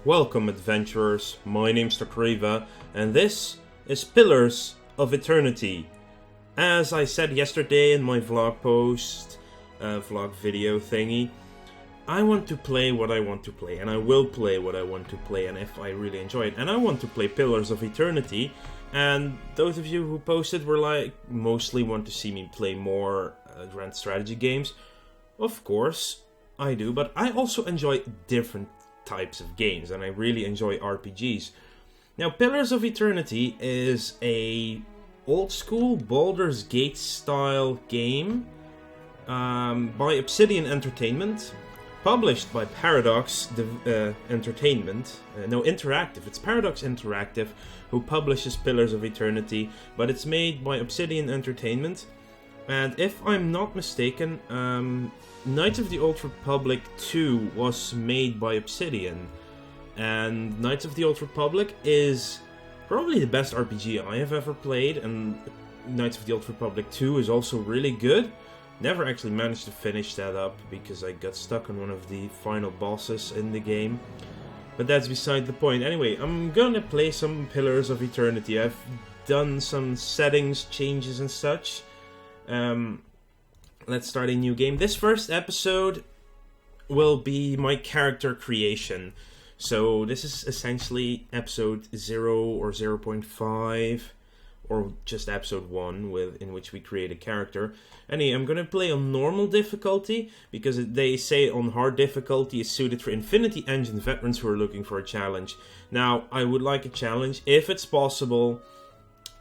Welcome, adventurers. My name's Takriva, and this is Pillars of Eternity. As I said yesterday in my vlog post, vlog video thingy, I want to play what I want to play, and I will play what I want to play, and if I really enjoy it. And I want to play Pillars of Eternity, and those of you who posted were like, mostly want to see me play more grand strategy games. Of course, I do, but I also enjoy different types of games, and I really enjoy RPGs. Now, Pillars of Eternity is a old school Baldur's Gate style game by Obsidian Entertainment, published by Paradox Entertainment. No, Interactive. It's Paradox Interactive who publishes Pillars of Eternity, but it's made by Obsidian Entertainment. And if I'm not mistaken, Knights of the Old Republic 2 was made by Obsidian. And Knights of the Old Republic is probably the best RPG I have ever played, and Knights of the Old Republic 2 is also really good. Never actually managed to finish that up because I got stuck on one of the final bosses in the game. But that's beside the point. Anyway, I'm gonna play some Pillars of Eternity. I've done some settings changes and such. Let's start a new game. This first episode will be my character creation. So this is essentially episode 0 or 0.5, or just episode 1, in which we create a character. Anyway, I'm gonna play on normal difficulty, because they say on hard difficulty is suited for Infinity Engine veterans who are looking for a challenge. Now, I would like a challenge. If it's possible,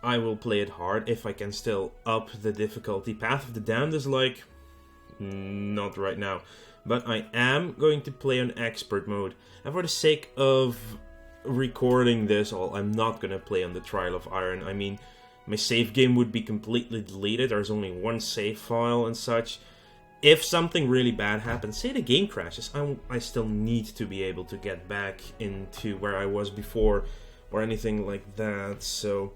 I will play it hard, if I can still up the difficulty. Path of the Damned is like, not right now. But I am going to play on expert mode. And for the sake of recording this all, I'm not going to play on the Trial of Iron. I mean, my save game would be completely deleted. There's only one save file and such. If something really bad happens, say the game crashes, I still need to be able to get back into where I was before, or anything like that. So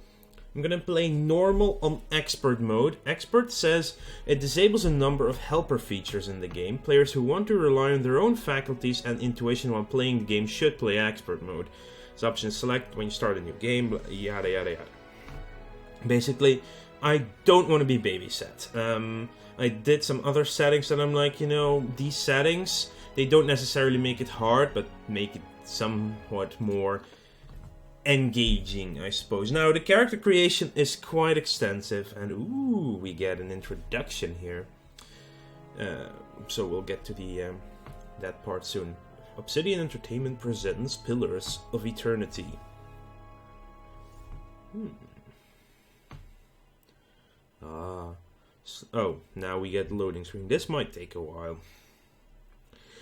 I'm gonna play normal on expert mode. Expert says it disables a number of helper features in the game. Players who want to rely on their own faculties and intuition while playing the game should play expert mode. It's option select when you start a new game, yada yada yada. Basically, I don't want to be babysat. I did some other settings that I'm like, these settings, they don't necessarily make it hard, but make it somewhat more engaging, I suppose. Now, the character creation is quite extensive, and ooh, we get an introduction here. So we'll get to that part soon. Obsidian Entertainment presents Pillars of Eternity. Oh, now we get the loading screen. This might take a while.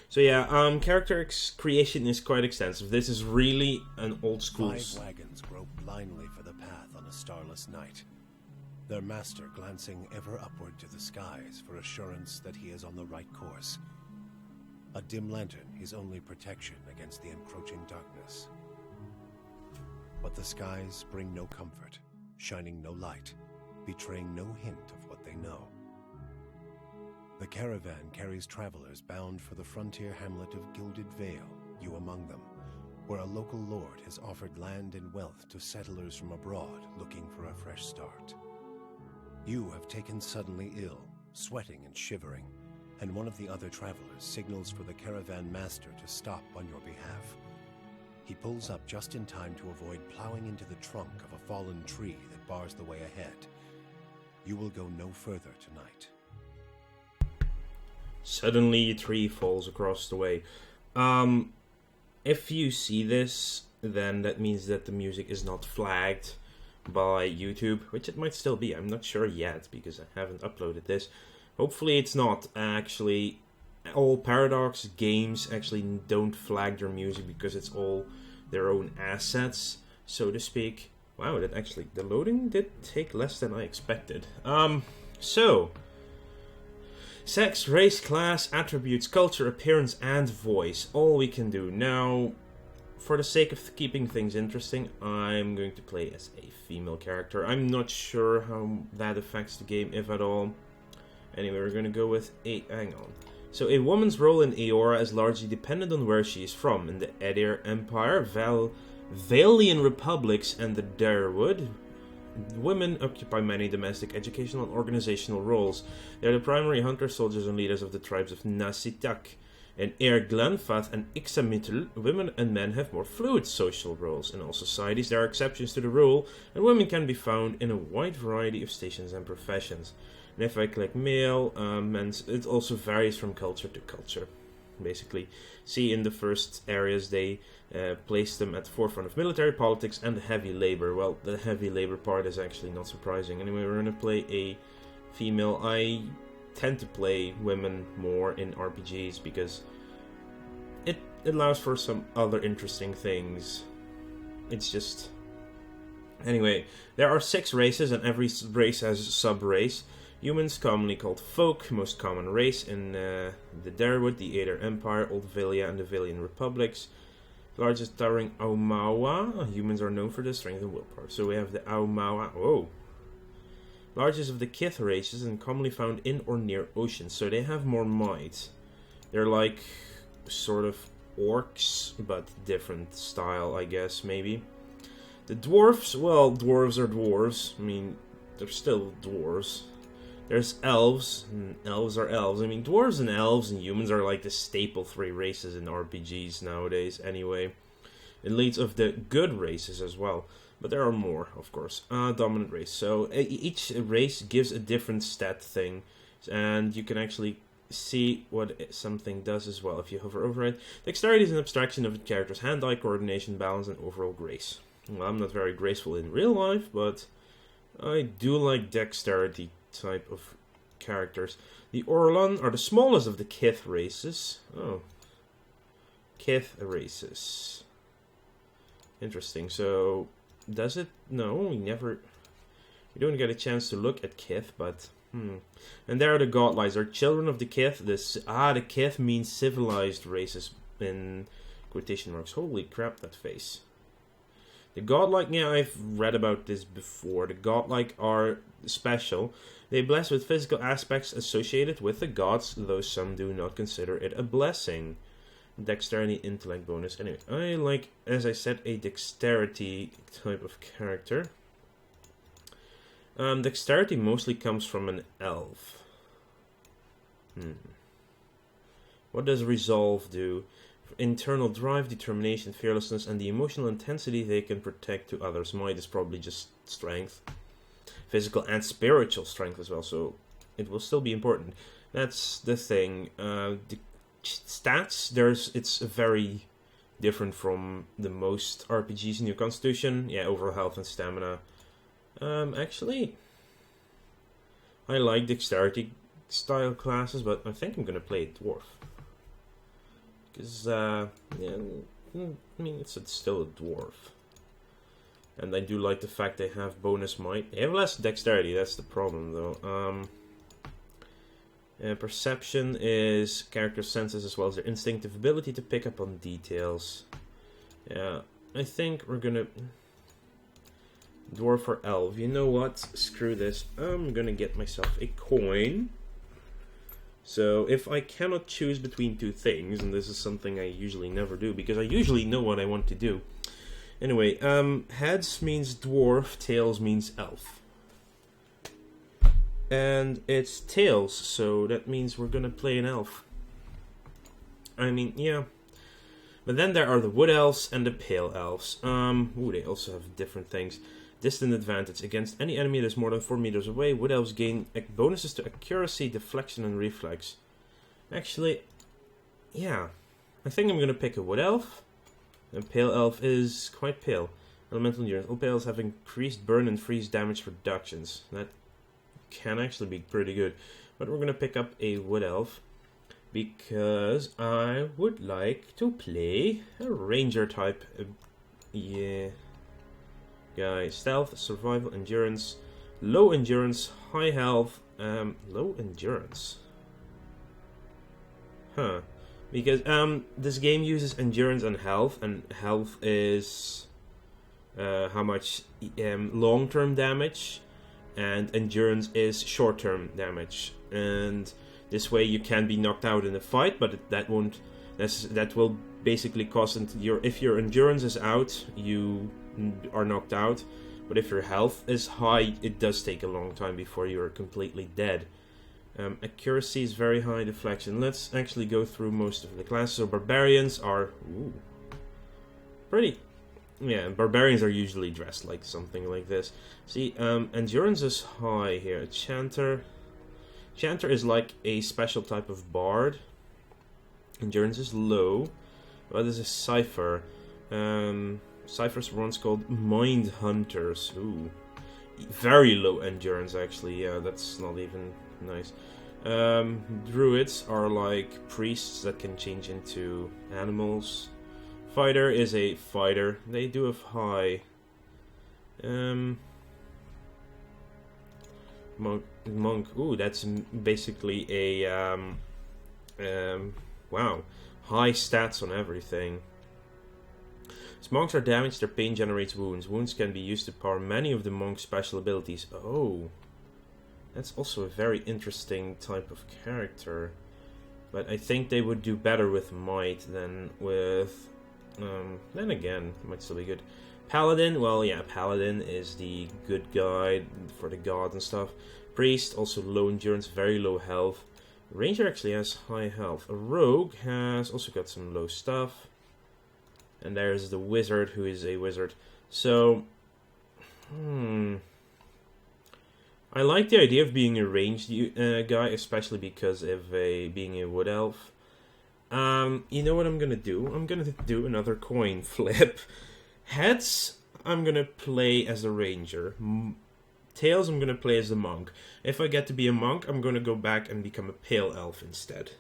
So yeah, character creation is quite extensive. This is really an old school. 5 wagons grope blindly for the path on a starless night, their master glancing ever upward to the skies for assurance that he is on the right course. A dim lantern his only protection against the encroaching darkness. But the skies bring no comfort, shining no light, betraying no hint of what they know. The caravan carries travelers bound for the frontier hamlet of Gilded Vale, you among them, where a local lord has offered land and wealth to settlers from abroad looking for a fresh start. You have taken suddenly ill, sweating and shivering, and one of the other travelers signals for the caravan master to stop on your behalf. He pulls up just in time to avoid plowing into the trunk of a fallen tree that bars the way ahead. You will go no further tonight. Suddenly a tree falls across the way. If you see this, then that means that the music is not flagged by YouTube, which it might still be. I'm not sure yet, because I haven't uploaded this. Hopefully it's not. Actually, all Paradox games actually don't flag their music because it's all their own assets, so to speak. Wow, the loading did take less than I expected. So sex, race, class, attributes, culture, appearance, and voice. All we can do. Now, for the sake of keeping things interesting, I'm going to play as a female character. I'm not sure how that affects the game, if at all. Anyway, we're going to go with hang on. So a woman's role in Eora is largely dependent on where she is from. In the Edir Empire, Valian republics, and the Darewood, women occupy many domestic, educational, and organizational roles. They are the primary hunters, soldiers, and leaders of the tribes of Nasitak. In Air Glenfath and Ixamitl, women and men have more fluid social roles. In all societies, there are exceptions to the rule, and women can be found in a wide variety of stations and professions. And if I click male, men's, it also varies from culture to culture. Basically, see in the first areas they place them at the forefront of military, politics, and heavy labor. Well, the heavy labor part is actually not surprising. Anyway, we're going to play a female. I tend to play women more in RPGs because it allows for some other interesting things. It's just... Anyway, there are 6 races, and every race has a sub-race. Humans, commonly called folk, most common race in the Darewood, the Aether Empire, Old Valia, and the Valian Republics. Largest towering Aumaua. Humans are known for their strength and willpower. So we have the Aumaua. Whoa. Largest of the Kith races and commonly found in or near oceans. So they have more might. They're like sort of orcs, but different style, I guess, maybe. The dwarves, well, dwarves are dwarves. I mean, they're still dwarves. There's elves, and elves are elves. I mean, dwarves and elves and humans are like the staple 3 races in RPGs nowadays, anyway. Elites of the good races as well. But there are more, of course. Dominant race. So each race gives a different stat thing. And you can actually see what something does as well if you hover over it. Dexterity is an abstraction of a character's hand-eye coordination, balance, and overall grace. Well, I'm not very graceful in real life, but I do like dexterity type of characters. The Orlon are the smallest of the Kith races. Oh. Kith races. Interesting. So, does it? No, we don't get a chance to look at Kith, but... And there are the Godlike. Are children of the Kith. The Kith means civilized races in quotation marks. Holy crap, that face. The Godlike, yeah, I've read about this before. The Godlike are special. They bless with physical aspects associated with the gods, though some do not consider it a blessing. Dexterity, intellect bonus. Anyway, I like, as I said, a dexterity type of character. Dexterity mostly comes from an elf. What does resolve do? Internal drive, determination, fearlessness, and the emotional intensity they can protect to others. Might is probably just strength. Physical and spiritual strength as well, so it will still be important. That's the thing. The stats, it's very different from the most RPGs in your constitution. Yeah, overall health and stamina. Actually, I like dexterity style classes, but I think I'm gonna play a dwarf. Because, yeah, I mean, it's still a dwarf. And I do like the fact they have bonus might. They have less dexterity, that's the problem, though. Perception is character senses as well as their instinctive ability to pick up on details. Yeah, I think we're gonna... Dwarf or elf. You know what? Screw this. I'm gonna get myself a coin. So, if I cannot choose between 2 things, and this is something I usually never do, because I usually know what I want to do. Anyway, heads means dwarf, tails means elf. And it's tails, so that means we're gonna play an elf. I mean, yeah. But then there are the wood elves and the pale elves. They also have different things. Distant advantage. Against any enemy that is more than 4 meters away, wood elves gain bonuses to accuracy, deflection, and reflex. Actually, yeah. I think I'm going to pick a wood elf. And pale elf is quite pale. Elemental endurance. All pale elves have increased burn and freeze damage reductions. That can actually be pretty good. But we're going to pick up a wood elf. Because I would like to play a ranger type. Yeah. Guy, stealth, survival, endurance, low endurance, high health, low endurance. Huh. Because, this game uses endurance and health is, how much, long-term damage, and endurance is short-term damage. And This way you can be knocked out in a fight, but that won't. That will basically cause if your endurance is out, you are knocked out. But if your health is high, it does take a long time before you are completely dead. Accuracy is very high, deflection. Let's actually go through most of the classes. So barbarians are pretty. Yeah, barbarians are usually dressed like something like this. See, endurance is high here. Chanter is like a special type of bard. Endurance is low. What is a cipher? Ciphers were once called mind hunters. Ooh, very low endurance actually. Yeah, that's not even nice. Druids are like priests that can change into animals. Fighter is a fighter. They do have high. Monk. Ooh, that's basically a wow, high stats on everything. As monks are damaged, their pain generates wounds. Wounds can be used to power many of the monk's special abilities. Oh, that's also a very interesting type of character. But I think they would do better with might than with. Then again, it might still be good. Paladin, well, yeah, Paladin is the good guy for the gods and stuff. Priest, also low endurance, very low health. Ranger actually has high health. A rogue has also got some low stuff. And there's the wizard, who is a wizard. So, I like the idea of being a ranged guy, especially because of being a wood elf. You know what I'm gonna do? I'm gonna do another coin flip. Heads, I'm gonna play as a ranger. Tails, I'm gonna play as a monk. If I get to be a monk, I'm gonna go back and become a pale elf instead.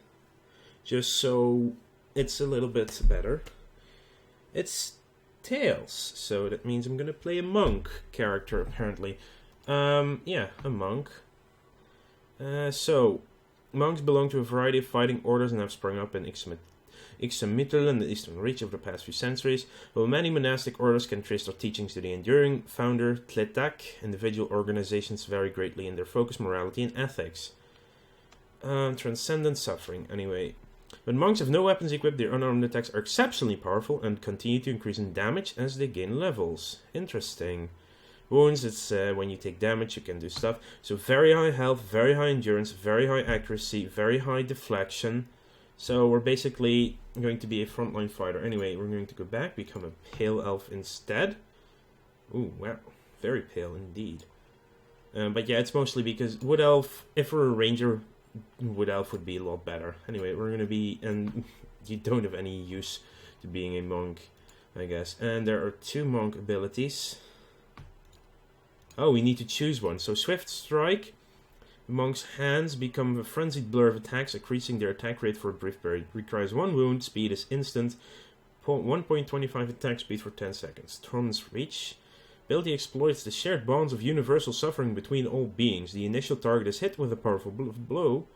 Just so it's a little bit better. It's Tails, so that means I'm gonna play a monk character, apparently. Yeah, a monk. So, monks belong to a variety of fighting orders and have sprung up in Ixamital and the Eastern Reach over the past few centuries. While many monastic orders can trace their teachings to the enduring founder, Tletak, individual organizations vary greatly in their focus, morality, and ethics. Transcendent suffering, anyway. When monks have no weapons equipped, their unarmed attacks are exceptionally powerful and continue to increase in damage as they gain levels. Interesting. Wounds, it's when you take damage, you can do stuff. So very high health, very high endurance, very high accuracy, very high deflection. So we're basically going to be a frontline fighter. Anyway, we're going to go back, become a pale elf instead. Ooh, wow. Very pale indeed. But yeah, it's mostly because wood elf, if we're a ranger, wood elf would be a lot better. Anyway, we're going to be, and you don't have any use to being a monk, I guess. And there are 2 monk abilities. Oh, we need to choose one. So Swift Strike. The monk's hands become a frenzied blur of attacks, increasing their attack rate for a brief period. Requires 1 wound, speed is instant, 1.25 attack speed for 10 seconds. Storm's Reach. Ability exploits the shared bonds of universal suffering between all beings. The initial target is hit with a powerful blow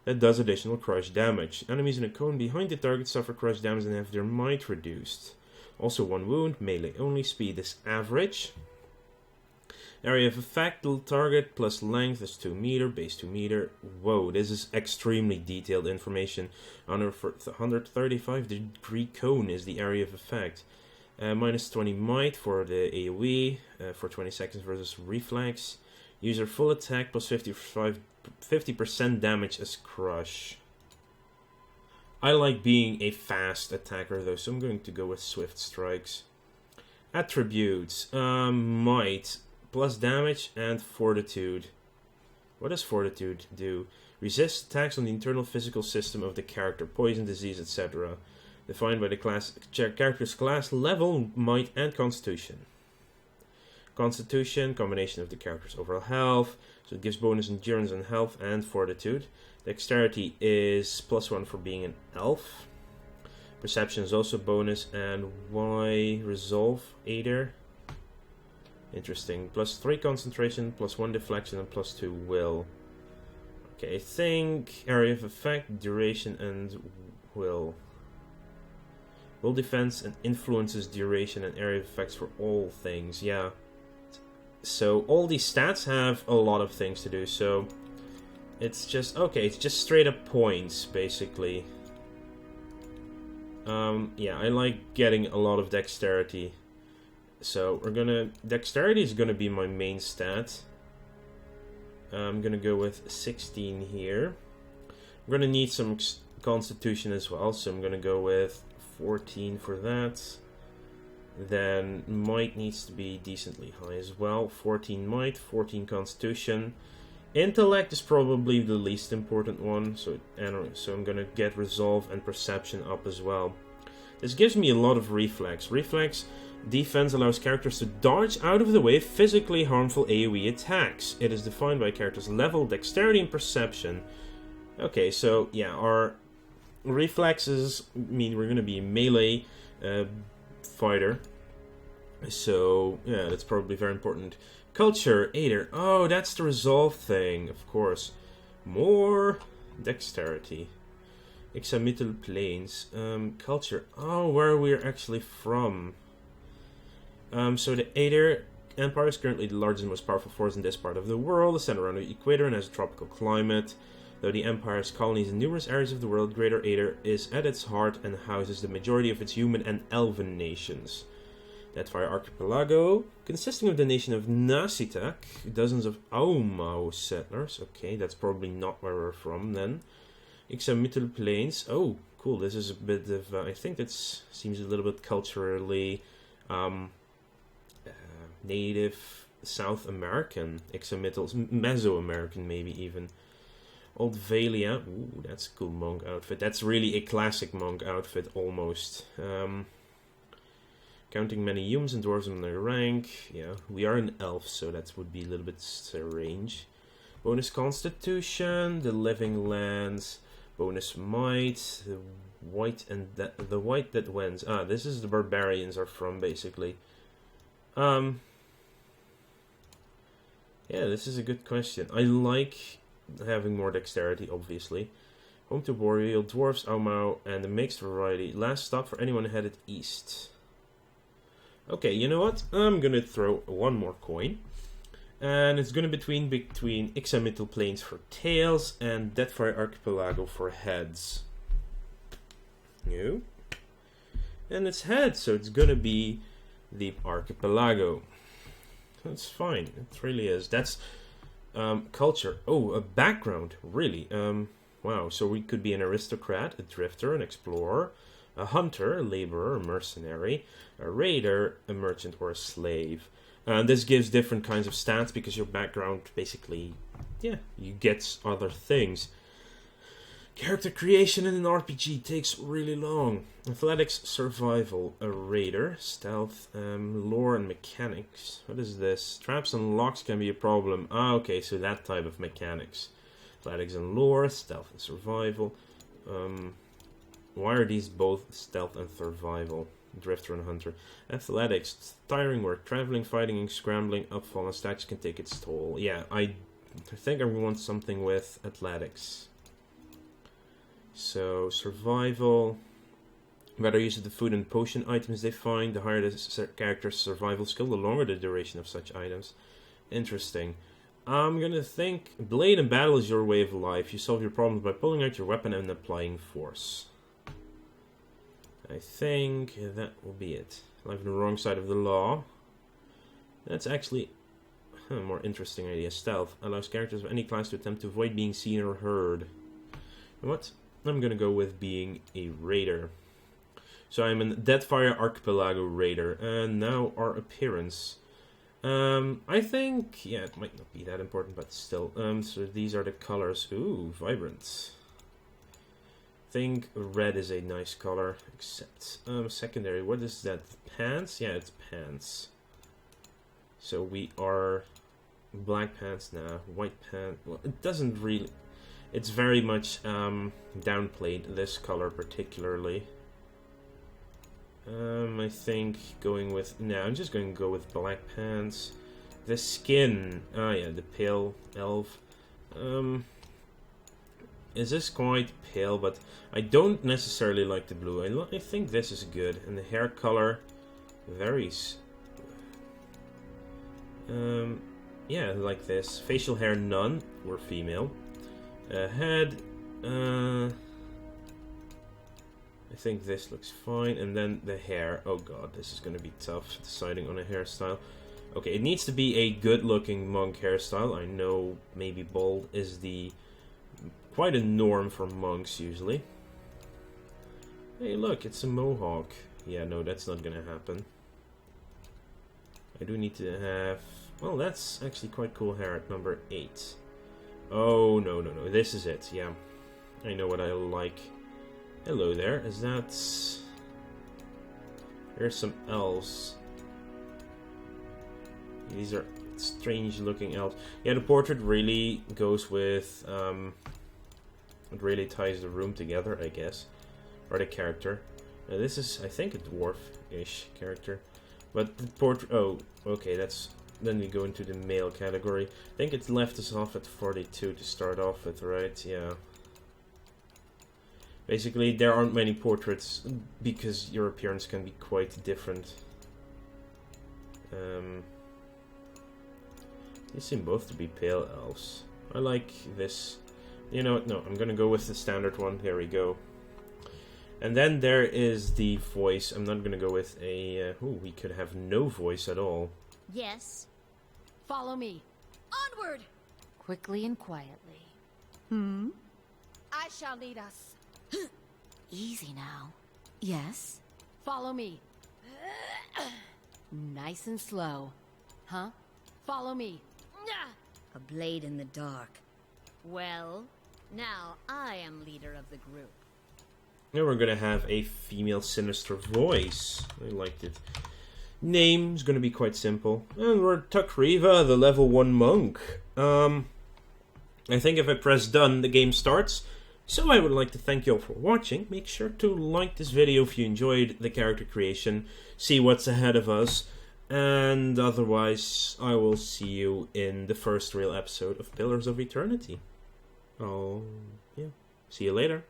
that does additional crush damage. Enemies in a cone behind the target suffer crush damage and have their might reduced. Also 1 wound, melee only, speed is average. Area of effect, the target plus length is 2 meter, base 2 meter. Whoa, this is extremely detailed information. Under 135 degree cone is the area of effect. Minus 20 might for the AoE, for 20 seconds versus reflex. User full attack plus 50% damage as crush. I like being a fast attacker though, so I'm going to go with Swift Strikes. Attributes, might. Plus damage and fortitude. What does fortitude do? Resist attacks on the internal physical system of the character, poison, disease, etc. Defined by the character's class, level, might, and constitution. Constitution, combination of the character's overall health, so it gives bonus endurance and health and fortitude. Dexterity is +1 for being an elf. Perception is also bonus, and Y resolve, Aether. Interesting. +3 concentration, +1 deflection, and +2 will. Okay, I think area of effect, duration, and will. Will defense and influences duration and area of effects for all things. Yeah. So all these stats have a lot of things to do. So It's just, okay, it's just straight up points, basically. Yeah, I like getting a lot of dexterity. So, dexterity is gonna be my main stat. I'm gonna go with 16 here. I'm gonna need some constitution as well, so I'm gonna go with 14 for that. Then might needs to be decently high as well. 14 might, 14 constitution. Intellect is probably the least important one, so I'm gonna get resolve and perception up as well. This gives me a lot of reflex. Reflex defense allows characters to dodge out of the way physically harmful AoE attacks. It is defined by a character's level, dexterity, and perception. Okay, so yeah, our reflexes mean we're gonna be a melee fighter. So yeah, that's probably very important. Culture, Aider. Oh, that's the resolve thing, of course. More dexterity. Examital planes. Culture. Oh, where we're actually from. So the Aider Empire is currently the largest and most powerful force in this part of the world. It's centered around the equator and has a tropical climate. Though the Empire has colonies in numerous areas of the world, Greater Aider is at its heart and houses the majority of its human and elven nations. Deathfire Archipelago, consisting of the nation of Nasitak, dozens of Aumau settlers. Okay, that's probably not where we're from then. Examital Plains. Oh, cool. This is a bit of... I think that seems a little bit culturally native South American. Examitals. Mesoamerican, maybe even. Old Valia. Ooh, that's a cool monk outfit. That's really a classic monk outfit, almost. Counting many humans and dwarves on their rank. Yeah, we are an elf, so that would be a little bit strange. Bonus Constitution, the Living Lands, bonus Might, the White that wins. Ah, this is the barbarians are from, basically. Yeah, this is a good question. I like having more dexterity, obviously. Home to Boreal, Dwarves, Aumau, and a mixed variety. Last stop for anyone headed east. Okay, you know what? I'm gonna throw one more coin. And it's gonna be between Examital Plains for tails and Deathfire Archipelago for heads. No. And it's heads, so it's gonna be the Archipelago. That's fine. It really is. That's culture. Oh, a background. Really. Wow. So we could be an aristocrat, a drifter, an explorer, a hunter, a laborer, a mercenary, a raider, a merchant, or a slave. And this gives different kinds of stats because your background basically, yeah, you get other things. Character creation in an RPG takes really long. Athletics, survival, a raider, stealth, lore and mechanics. What is this? Traps and locks can be a problem. Ah, okay, so that type of mechanics. Athletics and lore, stealth and survival. Why are these both stealth and survival? Drifter and hunter. Athletics, tiring work, traveling, fighting, and scrambling, upfall, and stacks can take its toll. Yeah, I think I want something with athletics. So, survival. Better use of the food and potion items they find. The higher the character's survival skill, the longer the duration of such items. Interesting. I'm gonna think blade and battle is your way of life. You solve your problems by pulling out your weapon and applying force. I think that will be it. Life on the wrong side of the law. That's actually a more interesting idea. Stealth allows characters of any class to attempt to avoid being seen or heard. You know what? I'm gonna go with being a raider. So I'm a Deathfire Archipelago raider. And now our appearance. I think, yeah, it might not be that important, but still. So these are the colors. Ooh, vibrant. I think red is a nice color, except secondary. What is that? Pants? Yeah, it's pants. So we are black pants now, white pants. Well, it doesn't really. It's very much downplayed, this color particularly. I think going with... No, I'm just going to go with black pants. The skin. Ah, yeah, the pale elf. Is this quite pale, but I don't necessarily like the blue. I think this is good. And the hair color, very... yeah, like this. Facial hair, none. We're female. Head. I think this looks fine. And then the hair. Oh god, this is going to be tough deciding on a hairstyle. Okay, it needs to be a good-looking monk hairstyle. I know maybe bald is quite a norm for monks usually. Hey, look, it's a mohawk. Yeah, no, that's not gonna happen. I do need to have... Well, that's actually quite cool hair at number 8. Oh, no, this is it, yeah. I know what I like. Hello there, is that... Here's some elves. These are strange looking elves. Yeah, the portrait really goes with... it really ties the room together, I guess. Or the character. Now this is, I think, a dwarf-ish character. But the portrait... Oh, okay, that's... Then we go into the male category. I think it left us off at 42 to start off with, right? Yeah. Basically, there aren't many portraits because your appearance can be quite different. They seem both to be pale elves. I like this. You know what? No, I'm gonna go with the standard one. Here we go. And then there is the voice. I'm not gonna go with a... ooh, we could have no voice at all. Yes. Follow me. Onward! Quickly and quietly. I shall lead us. Easy now. Yes? Follow me. Nice and slow. Huh? Follow me. A blade in the dark. Well, now I am leader of the group. Now we're gonna have a female sinister voice. I liked it. Name's gonna be quite simple. And we're Takriva, the level 1 monk. I think if I press done, the game starts. So I would like to thank you all for watching. Make sure to like this video if you enjoyed the character creation. See what's ahead of us. And otherwise, I will see you in the first real episode of Pillars of Eternity. Oh, yeah. See you later.